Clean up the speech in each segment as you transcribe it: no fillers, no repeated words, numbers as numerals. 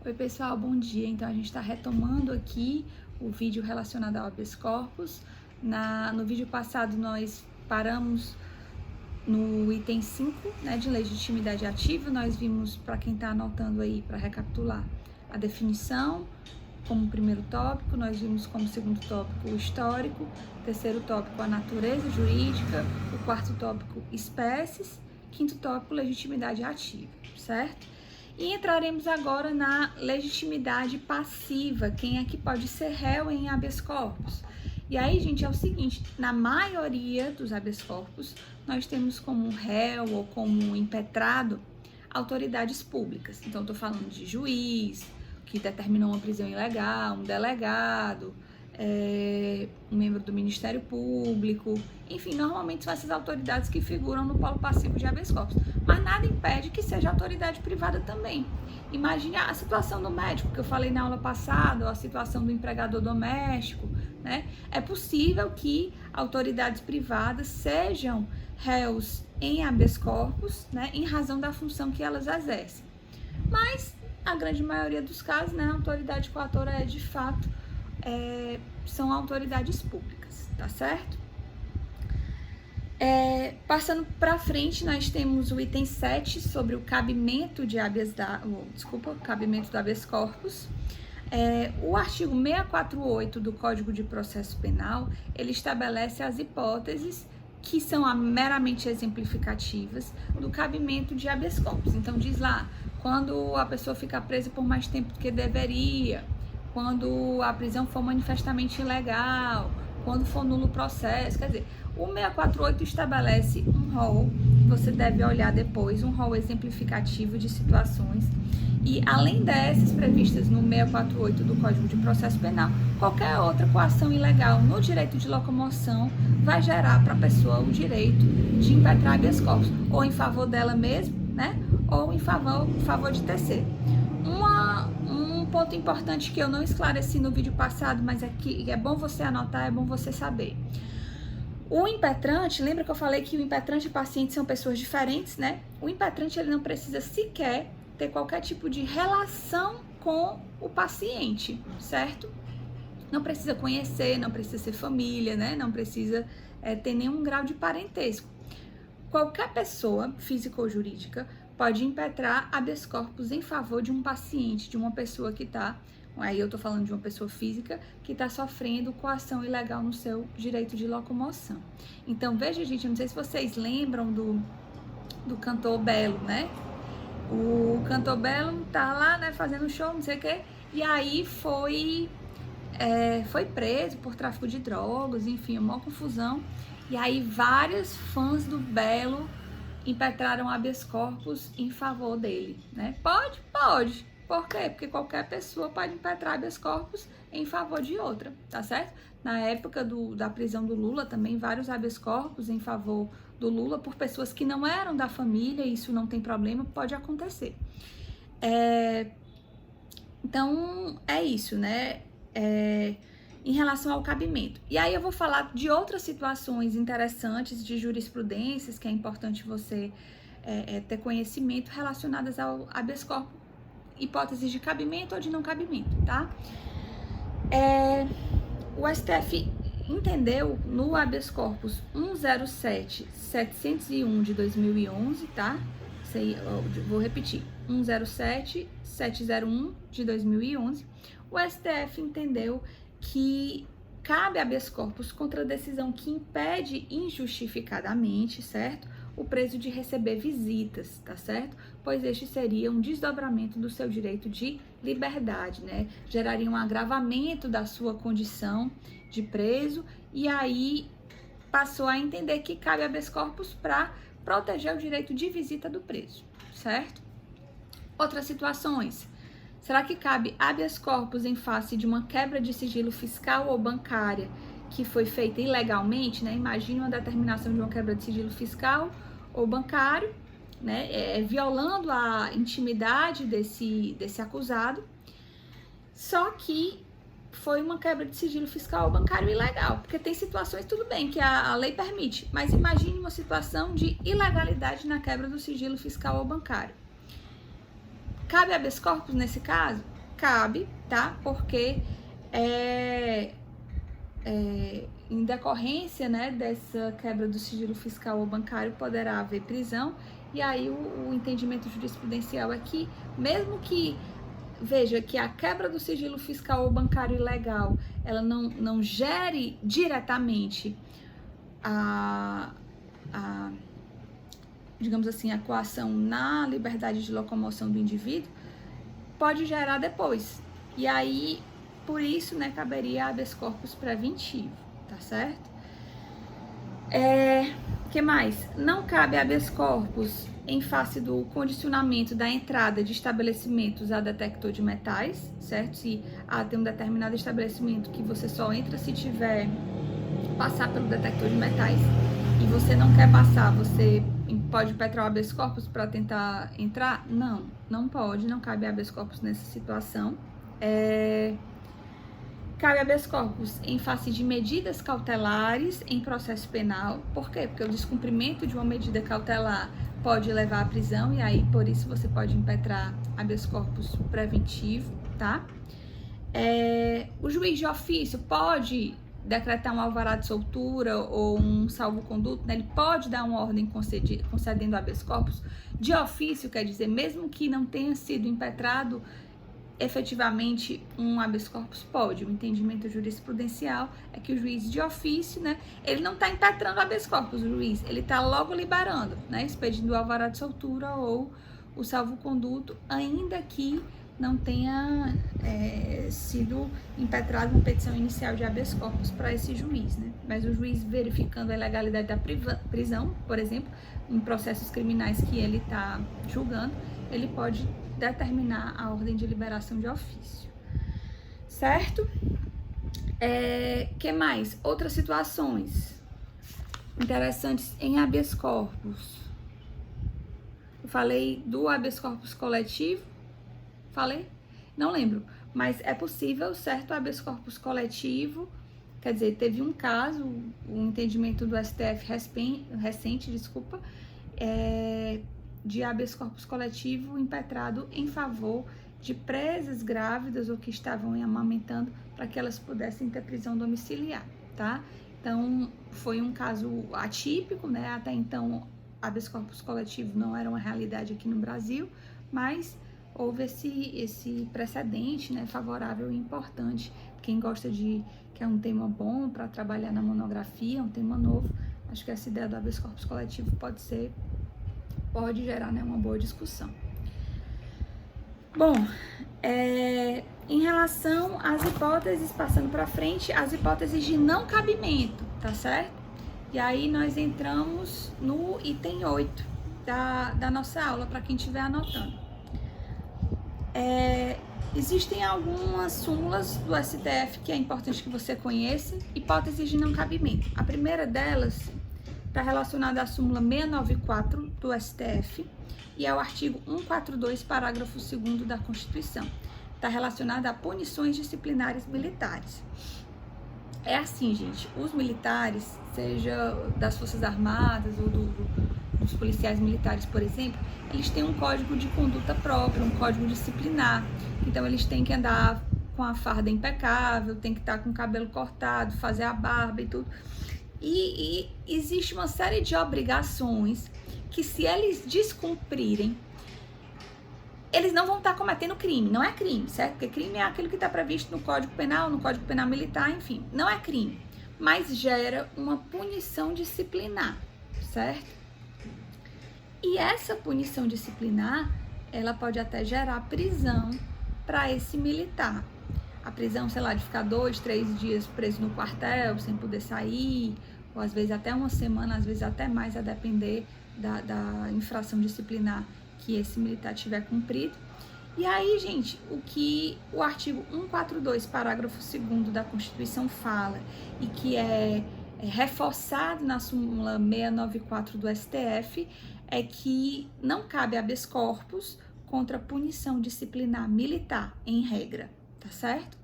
Oi pessoal, bom dia. Então a gente está retomando aqui o vídeo relacionado ao habeas corpus. No vídeo passado nós paramos no item 5, né, de legitimidade ativa. Nós vimos, para quem está anotando aí, para recapitular, a definição como primeiro tópico, nós vimos como segundo tópico o histórico, terceiro tópico a natureza jurídica, o quarto tópico espécies, quinto tópico legitimidade ativa, certo? E entraremos agora na legitimidade passiva, quem é que pode ser réu em habeas corpus. E aí, gente, é o seguinte, na maioria dos habeas corpus, nós temos como réu ou como impetrado autoridades públicas. Então, estou falando de juiz, que determinou uma prisão ilegal, um delegado, um membro do Ministério Público, enfim, normalmente são essas autoridades que figuram no polo passivo de habeas corpus, mas nada impede que seja autoridade privada também. Imagine a situação do médico, que eu falei na aula passada, ou a situação do empregador doméstico, né? É possível que autoridades privadas sejam réus em habeas corpus, né, em razão da função que elas exercem. Mas, a grande maioria dos casos, né, a autoridade coatora é, de fato, são autoridades públicas, tá certo? Passando para frente, nós temos o item 7 sobre o cabimento de cabimento do habeas corpus. O artigo 648 do Código de Processo Penal, ele estabelece as hipóteses que são meramente exemplificativas do cabimento de habeas corpus. Então, diz lá, quando a pessoa fica presa por mais tempo do que deveria, quando a prisão for manifestamente ilegal, quando for nulo o processo, quer dizer, o 648 estabelece um rol, você deve olhar depois, um rol exemplificativo de situações, e além dessas previstas no 648 do Código de Processo Penal, qualquer outra coação ilegal no direito de locomoção vai gerar para a pessoa o direito de impetrar habeas corpus, ou em favor dela mesma, né, ou em favor de terceiro. Um ponto importante que eu não esclareci no vídeo passado, mas é bom você anotar, é bom você saber. O impetrante, lembra que eu falei que o impetrante e o paciente são pessoas diferentes, né? O impetrante, ele não precisa sequer ter qualquer tipo de relação com o paciente, certo? Não precisa conhecer, não precisa ser família, né? Não precisa ter nenhum grau de parentesco. Qualquer pessoa, física ou jurídica, pode impetrar habeas corpus em favor de um paciente, de uma pessoa que está, aí eu tô falando de uma pessoa física, que está sofrendo coação ilegal no seu direito de locomoção. Então, veja, gente, eu não sei se vocês lembram do cantor Belo, né? O cantor Belo tá lá, né, fazendo show, não sei o quê, e aí foi preso por tráfico de drogas, enfim, uma confusão. E aí vários fãs do Belo impetraram habeas corpus em favor dele, né? Pode. Por quê? Porque qualquer pessoa pode impetrar habeas corpus em favor de outra, tá certo? Na época da prisão do Lula, também vários habeas corpus em favor do Lula por pessoas que não eram da família, isso não tem problema, pode acontecer. Então, é isso, né? Em relação ao cabimento. E aí eu vou falar de outras situações interessantes de jurisprudências, que é importante você ter conhecimento relacionadas ao habeas corpus, hipóteses de cabimento ou de não cabimento, tá? O STF entendeu no habeas corpus 107.701 de 2011, tá? Isso aí, vou repetir, 107.701 de 2011, o STF entendeu que cabe habeas corpus contra a decisão que impede injustificadamente, certo? O preso de receber visitas, tá certo? Pois este seria um desdobramento do seu direito de liberdade, né? Geraria um agravamento da sua condição de preso e aí passou a entender que cabe habeas corpus para proteger o direito de visita do preso, certo? Outras situações. Será que cabe habeas corpus em face de uma quebra de sigilo fiscal ou bancária que foi feita ilegalmente, né? Imagine uma determinação de uma quebra de sigilo fiscal ou bancário, né? Violando a intimidade desse acusado, só que foi uma quebra de sigilo fiscal ou bancário ilegal, porque tem situações, tudo bem, que a lei permite, mas imagine uma situação de ilegalidade na quebra do sigilo fiscal ou bancário. Cabe habeas corpus nesse caso? cabe, tá? Porque em decorrência, né, dessa quebra do sigilo fiscal ou bancário, poderá haver prisão, e aí o entendimento jurisprudencial é que, mesmo que, veja, que a quebra do sigilo fiscal ou bancário ilegal, ela não gere diretamente digamos assim, a coação na liberdade de locomoção do indivíduo, pode gerar depois. E aí, por isso, né, caberia habeas corpus preventivo, tá certo? Que mais? Não cabe habeas corpus em face do condicionamento da entrada de estabelecimentos a detector de metais, certo? Se tem um determinado estabelecimento que você só entra se tiver passar pelo detector de metais e você não quer passar, você pode impetrar o habeas corpus para tentar entrar? Não pode, não cabe habeas corpus nessa situação. Cabe habeas corpus em face de medidas cautelares em processo penal. Por quê? Porque o descumprimento de uma medida cautelar pode levar à prisão e aí, por isso, você pode impetrar habeas corpus preventivo, tá? O juiz de ofício pode decretar um alvará de soltura ou um salvo-conduto, né? Ele pode dar uma ordem concedendo habeas corpus de ofício, quer dizer, mesmo que não tenha sido impetrado efetivamente um habeas corpus, pode. O entendimento jurisprudencial é que o juiz de ofício, né, ele não está impetrando habeas corpus, o juiz, ele está logo liberando, né, expedindo o alvará de soltura ou o salvo-conduto, ainda que não tenha sido impetrada uma petição inicial de habeas corpus para esse juiz, né? Mas o juiz, verificando a ilegalidade da prisão, por exemplo, em processos criminais que ele está julgando, ele pode determinar a ordem de liberação de ofício, certo? Que mais? Outras situações interessantes em habeas corpus. Eu falei do habeas corpus coletivo. Falei? Não lembro. Mas é possível, certo, habeas corpus coletivo. Quer dizer, teve um caso, um entendimento do STF recente, de habeas corpus coletivo impetrado em favor de presas grávidas ou que estavam amamentando para que elas pudessem ter prisão domiciliar, tá? Então, foi um caso atípico, né? Até então, habeas corpus coletivo não era uma realidade aqui no Brasil, mas houve esse precedente, né, favorável e importante. Quem gosta que é um tema bom para trabalhar na monografia, um tema novo, acho que essa ideia do habeas corpus coletivo pode gerar, né, uma boa discussão. Bom, em relação às hipóteses, passando para frente, as hipóteses de não cabimento, tá certo? E aí nós entramos no item 8 da nossa aula, para quem estiver anotando. Existem algumas súmulas do STF que é importante que você conheça, hipóteses de não cabimento. A primeira delas está relacionada à súmula 694 do STF e é o artigo 142, parágrafo 2º da Constituição. Está relacionada a punições disciplinares militares. É assim, gente, os militares, seja das Forças Armadas ou dos policiais militares, por exemplo, eles têm um código de conduta próprio, um código disciplinar. Então, eles têm que andar com a farda impecável, tem que estar com o cabelo cortado, fazer a barba e tudo. E existe uma série de obrigações que, se eles descumprirem, eles não vão estar cometendo crime. Não é crime, certo? Porque crime é aquilo que está previsto no Código Penal, no Código Penal Militar, enfim. Não é crime, mas gera uma punição disciplinar, certo? E essa punição disciplinar, ela pode até gerar prisão para esse militar. A prisão, sei lá, de ficar 2, 3 dias preso no quartel, sem poder sair, ou às vezes até uma semana, às vezes até mais, a depender da infração disciplinar que esse militar tiver cumprido. E aí, gente, o que o artigo 142, parágrafo 2º da Constituição fala, e que é reforçado na súmula 694 do STF, é que não cabe habeas corpus contra punição disciplinar militar, em regra, tá certo?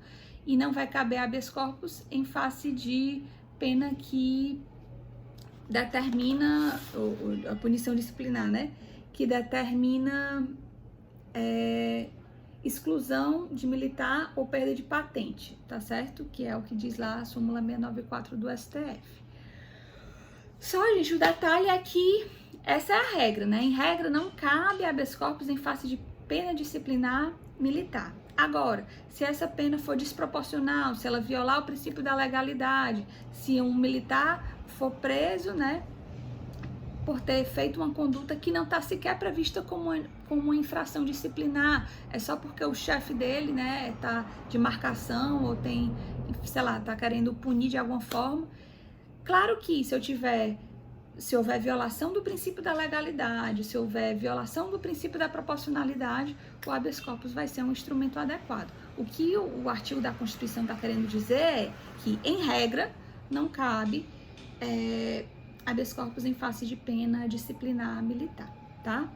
E não vai caber habeas corpus em face de pena que determina, a punição disciplinar, né? Que determina exclusão de militar ou perda de patente, tá certo? Que é o que diz lá a súmula 694 do STF. Só, gente, o detalhe é que essa é a regra, né? Em regra, não cabe habeas corpus em face de pena disciplinar militar. Agora, se essa pena for desproporcional, se ela violar o princípio da legalidade, se um militar for preso, né, por ter feito uma conduta que não está sequer prevista como uma infração disciplinar, é só porque o chefe dele, né, tá de marcação ou tem, sei lá, tá querendo punir de alguma forma. Claro que se houver violação do princípio da legalidade, se houver violação do princípio da proporcionalidade, o habeas corpus vai ser um instrumento adequado. O que o artigo da Constituição está querendo dizer é que, em regra, não cabe habeas corpus em face de pena disciplinar militar, tá?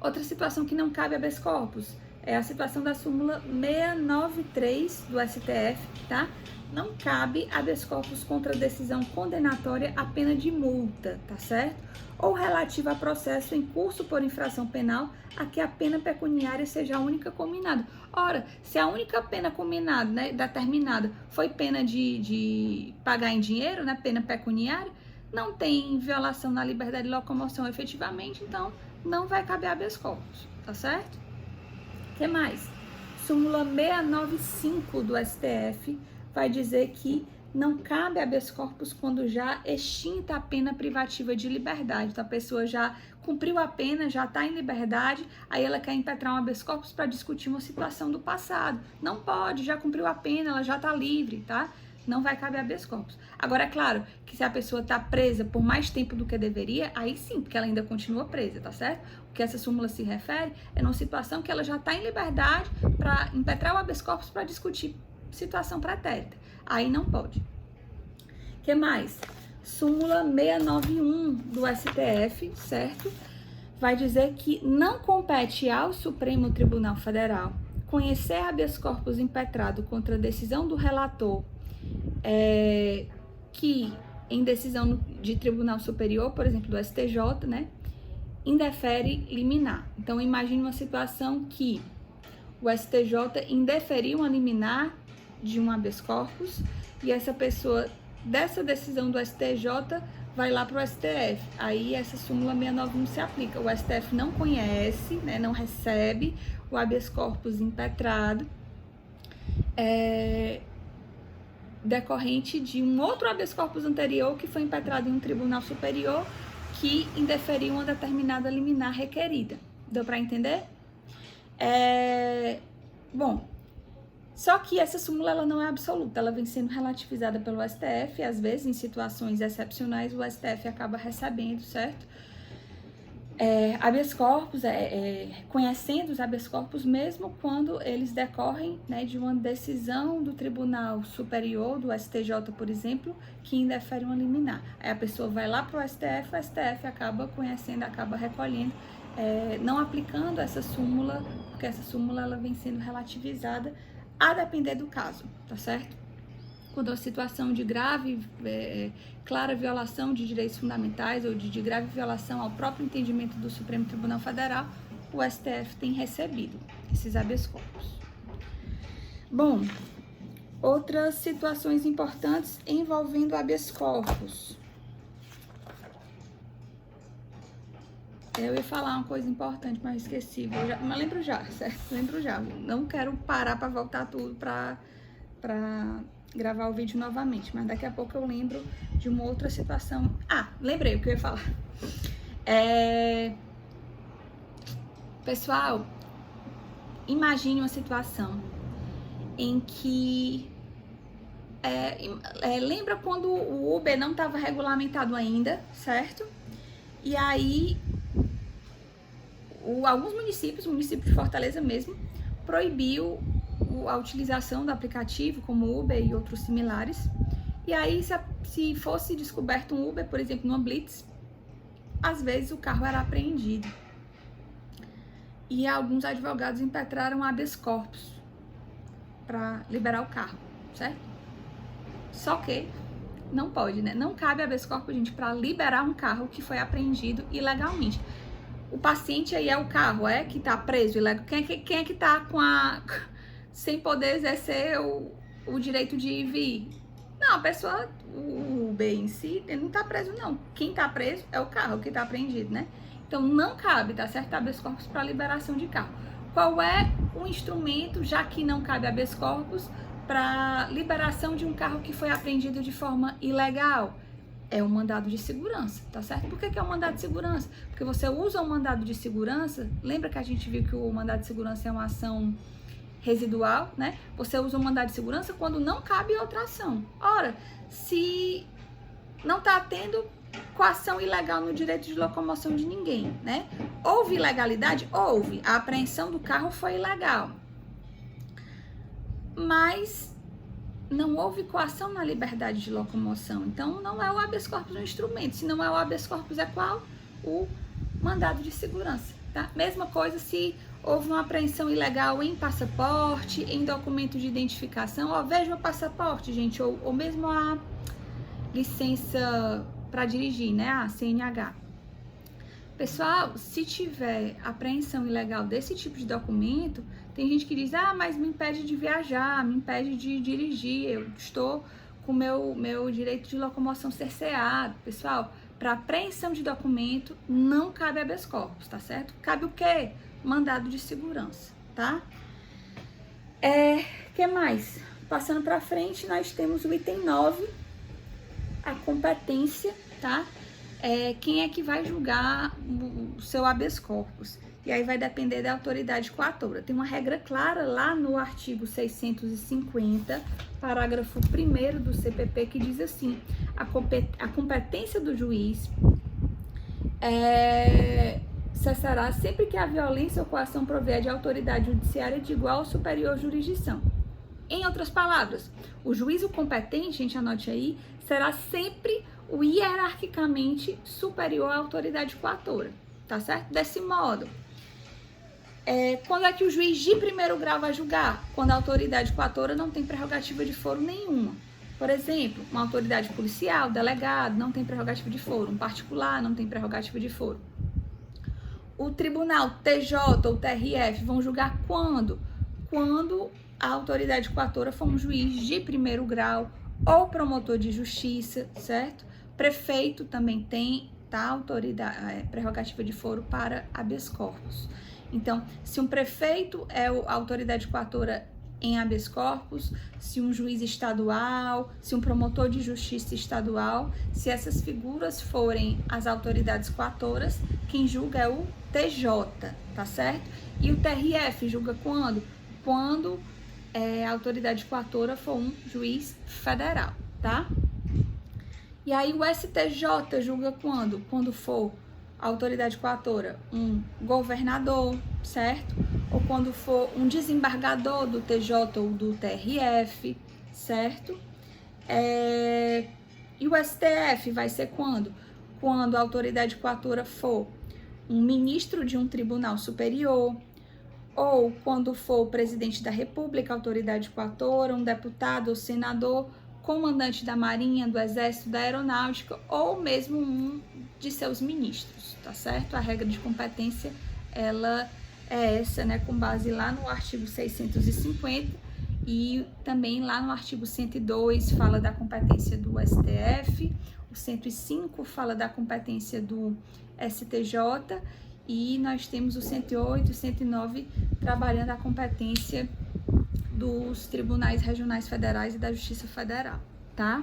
Outra situação que não cabe habeas corpus é a situação da súmula 693 do STF, tá? Não cabe habeas corpus contra decisão condenatória a pena de multa, tá certo? Ou relativa a processo em curso por infração penal a que a pena pecuniária seja a única combinada. Ora, se a única pena combinada, né, determinada, foi pena de pagar em dinheiro, né, pena pecuniária, não tem violação na liberdade de locomoção efetivamente, então não vai caber habeas corpus, tá certo? O que mais? Súmula 695 do STF vai dizer que não cabe habeas corpus quando já extinta a pena privativa de liberdade. Então, a pessoa já cumpriu a pena, já está em liberdade, aí ela quer impetrar um habeas corpus para discutir uma situação do passado. Não pode, já cumpriu a pena, ela já está livre, tá? Não vai caber habeas corpus. Agora, é claro que se a pessoa está presa por mais tempo do que deveria, aí sim, porque ela ainda continua presa, tá certo? O que essa súmula se refere é numa situação que ela já está em liberdade para impetrar o habeas corpus para discutir situação pretérita. Aí não pode. O que mais? Súmula 691 do STF, certo? Vai dizer que não compete ao Supremo Tribunal Federal conhecer habeas corpus impetrado contra a decisão do relator que, em decisão de tribunal superior, por exemplo, do STJ, né, indefere liminar. Então, imagine uma situação que o STJ indeferiu uma liminar de um habeas corpus e essa pessoa, dessa decisão do STJ, vai lá para o STF. Aí essa súmula 691 se aplica. O STF não conhece, né, não recebe o habeas corpus impetrado decorrente de um outro habeas corpus anterior que foi impetrado em um tribunal superior que indeferiu uma determinada liminar requerida. Deu para entender? Bom, só que essa súmula ela não é absoluta, ela vem sendo relativizada pelo STF e às vezes em situações excepcionais o STF acaba recebendo, certo? Habeas corpus, conhecendo os habeas corpus mesmo quando eles decorrem, né, de uma decisão do Tribunal Superior, do STJ, por exemplo, que indefere uma liminar. Aí a pessoa vai lá para o STF acaba conhecendo, acaba recolhendo, não aplicando essa súmula, porque essa súmula ela vem sendo relativizada a depender do caso, tá certo? Quando a situação de grave, clara violação de direitos fundamentais ou de grave violação ao próprio entendimento do Supremo Tribunal Federal, o STF tem recebido esses habeas corpus. Bom, outras situações importantes envolvendo habeas corpus. Eu ia falar uma coisa importante, mas esqueci. Mas lembro já, certo? Lembro já. Não quero parar para voltar tudo para gravar o vídeo novamente, mas daqui a pouco eu lembro de uma outra situação. Lembrei o que eu ia falar. Pessoal, imagine uma situação em que lembra quando o Uber não estava regulamentado ainda, certo? E aí alguns municípios, o município de Fortaleza mesmo, proibiu a utilização do aplicativo como Uber e outros similares. E aí, se fosse descoberto um Uber, por exemplo, numa blitz, às vezes o carro era apreendido. E alguns advogados impetraram habeas corpus para liberar o carro, certo? Só que não pode, né? Não cabe habeas corpus, gente, para liberar um carro que foi apreendido ilegalmente. O paciente aí é o carro, que tá preso ilegal. Quem é que tá sem poder exercer o direito de ir e vir? Não, a pessoa, o bem em si, ele não tá preso, não. Quem tá preso é o carro, que tá apreendido, né? Então, não cabe, tá certo? Habeas corpus para liberação de carro. Qual é o instrumento, já que não cabe habeas corpus, para liberação de um carro que foi apreendido de forma ilegal? É um mandado de segurança, tá certo? Por que é um mandado de segurança? Porque você usa um mandado de segurança, lembra que a gente viu que o mandado de segurança é uma ação residual, né? Você usa um mandado de segurança quando não cabe outra ação. Ora, se não tá tendo coação ilegal no direito de locomoção de ninguém, né? Houve ilegalidade? Houve. A apreensão do carro foi ilegal. Mas não houve coação na liberdade de locomoção. Então, não é o habeas corpus um instrumento. Se não é o habeas corpus, é qual? O mandado de segurança, tá? Mesma coisa se houve uma apreensão ilegal em passaporte, em documento de identificação. Ó, veja o passaporte, gente, ou mesmo a licença para dirigir, né? A CNH. Pessoal, se tiver apreensão ilegal desse tipo de documento, tem gente que diz, mas me impede de viajar, me impede de dirigir, eu estou com meu direito de locomoção cerceado. Pessoal, para apreensão de documento, não cabe habeas corpus, tá certo? Cabe o quê? Mandado de segurança, tá? Que mais? Passando para frente, nós temos o item 9, a competência, tá? Quem é que vai julgar o seu habeas corpus? E aí vai depender da autoridade coatora. Tem uma regra clara lá no artigo 650, parágrafo 1º do CPP, que diz assim: a competência do juiz cessará sempre que a violência ou coação provier de autoridade judiciária de igual ou superior jurisdição. Em outras palavras, o juízo competente, gente, anote aí, será sempre o hierarquicamente superior à autoridade coatora, tá certo? Desse modo, quando é que o juiz de primeiro grau vai julgar? Quando a autoridade coatora não tem prerrogativa de foro nenhuma. Por exemplo, uma autoridade policial, delegado, não tem prerrogativa de foro. Um particular não tem prerrogativa de foro. O tribunal TJ ou TRF vão julgar quando? Quando a autoridade coatora for um juiz de primeiro grau ou promotor de justiça, certo? Prefeito também tem autoridade, prerrogativa de foro para habeas corpus. Então, se um prefeito é a autoridade coatora em habeas corpus, se um juiz estadual, se um promotor de justiça estadual, se essas figuras forem as autoridades coatoras, quem julga é o TJ, tá certo? E o TRF julga quando? Quando a autoridade coatora for um juiz federal, tá? E aí o STJ julga quando? Quando for a autoridade coatora um governador, certo? Ou quando for um desembargador do TJ ou do TRF, certo? E o STF vai ser quando? Quando a autoridade coatora for um ministro de um tribunal superior, ou quando for o presidente da República, autoridade coatora, um deputado ou senador, comandante da Marinha, do Exército, da Aeronáutica, ou mesmo um de seus ministros, tá certo? A regra de competência, ela é essa, né, com base lá no artigo 650 e também lá no artigo 102 fala da competência do STF, o 105 fala da competência do STJ e nós temos o 108 e 109 trabalhando a competência dos tribunais regionais federais e da Justiça Federal, tá?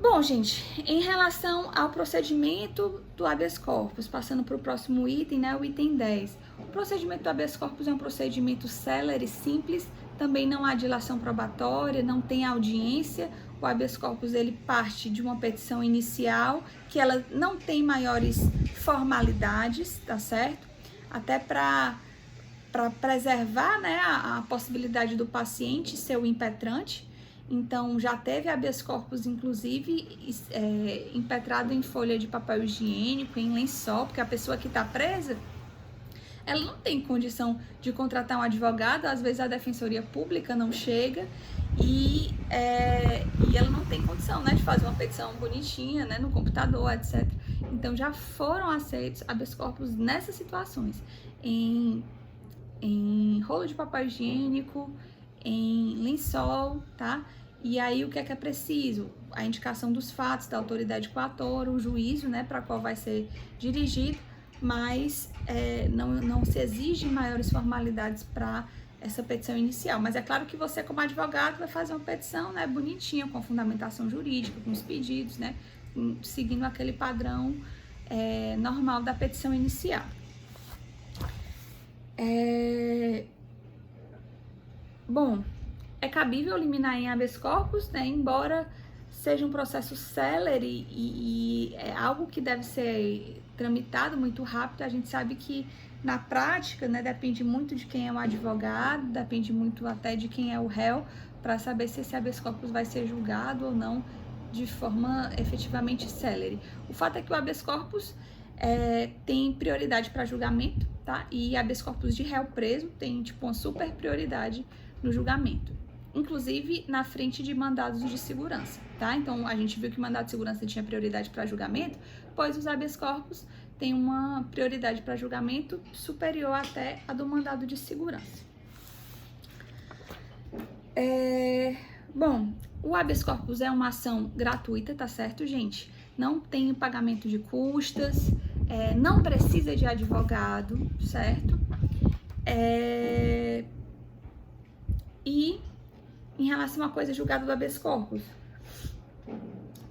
Bom, gente, em relação ao procedimento do habeas corpus, passando para o próximo item, né, o item 10. O procedimento do habeas corpus é um procedimento célere, simples, também não há dilação probatória, não tem audiência. O habeas corpus, ele parte de uma petição inicial, que ela não tem maiores formalidades, tá certo? Até para preservar, né, a possibilidade do paciente ser o impetrante. Então, já teve habeas corpus, inclusive, impetrado em folha de papel higiênico, em lençol, porque a pessoa que está presa, ela não tem condição de contratar um advogado, às vezes a defensoria pública não chega e ela não tem condição, né, de fazer uma petição bonitinha, né, no computador, etc. Então, já foram aceitos habeas corpus nessas situações, em rolo de papel higiênico, em lençol, tá? E aí, o que é preciso? A indicação dos fatos da autoridade coatora, o juízo, né, para qual vai ser dirigido, mas não se exige maiores formalidades para essa petição inicial. Mas é claro que você, como advogado, vai fazer uma petição, né, bonitinha, com fundamentação jurídica, com os pedidos, né, seguindo aquele padrão normal da petição inicial. Bom, é cabível liminar em habeas corpus, né, embora seja um processo célere e é algo que deve ser tramitado muito rápido. A gente sabe que na prática, né, depende muito de quem é o advogado, depende muito até de quem é o réu, para saber se esse habeas corpus vai ser julgado ou não de forma efetivamente célere. O fato é que o habeas corpus tem prioridade para julgamento, tá? E habeas corpus de réu preso tem tipo uma super prioridade no julgamento, inclusive na frente de mandados de segurança, tá? Então, a gente viu que mandado de segurança tinha prioridade para julgamento, pois os habeas corpus têm uma prioridade para julgamento superior até a do mandado de segurança. Bom, o habeas corpus é uma ação gratuita, tá certo, gente? Não tem pagamento de custas, não precisa de advogado, certo? E em relação à coisa julgada do habeas corpus,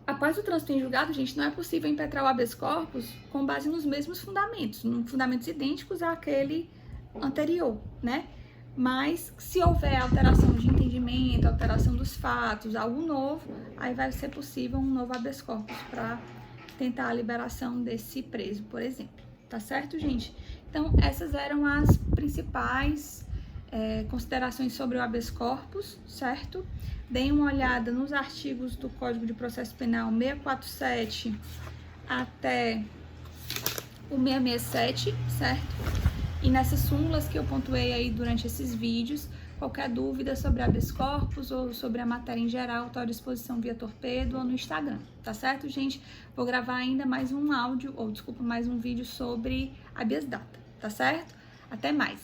após o trânsito em julgado, gente, não é possível impetrar o habeas corpus com base nos mesmos fundamentos idênticos àquele anterior, né? Mas se houver alteração de entendimento, alteração dos fatos, algo novo, aí vai ser possível um novo habeas corpus para tentar a liberação desse preso, por exemplo. Tá certo, gente? Então, essas eram as principais considerações sobre o habeas corpus, certo? Deem uma olhada nos artigos do Código de Processo Penal 647 até o 667, certo? E nessas súmulas que eu pontuei aí durante esses vídeos, qualquer dúvida sobre habeas corpus ou sobre a matéria em geral, estou à disposição via torpedo ou no Instagram, tá certo, gente? Vou gravar ainda mais um áudio, mais um vídeo sobre habeas data, tá certo? Até mais!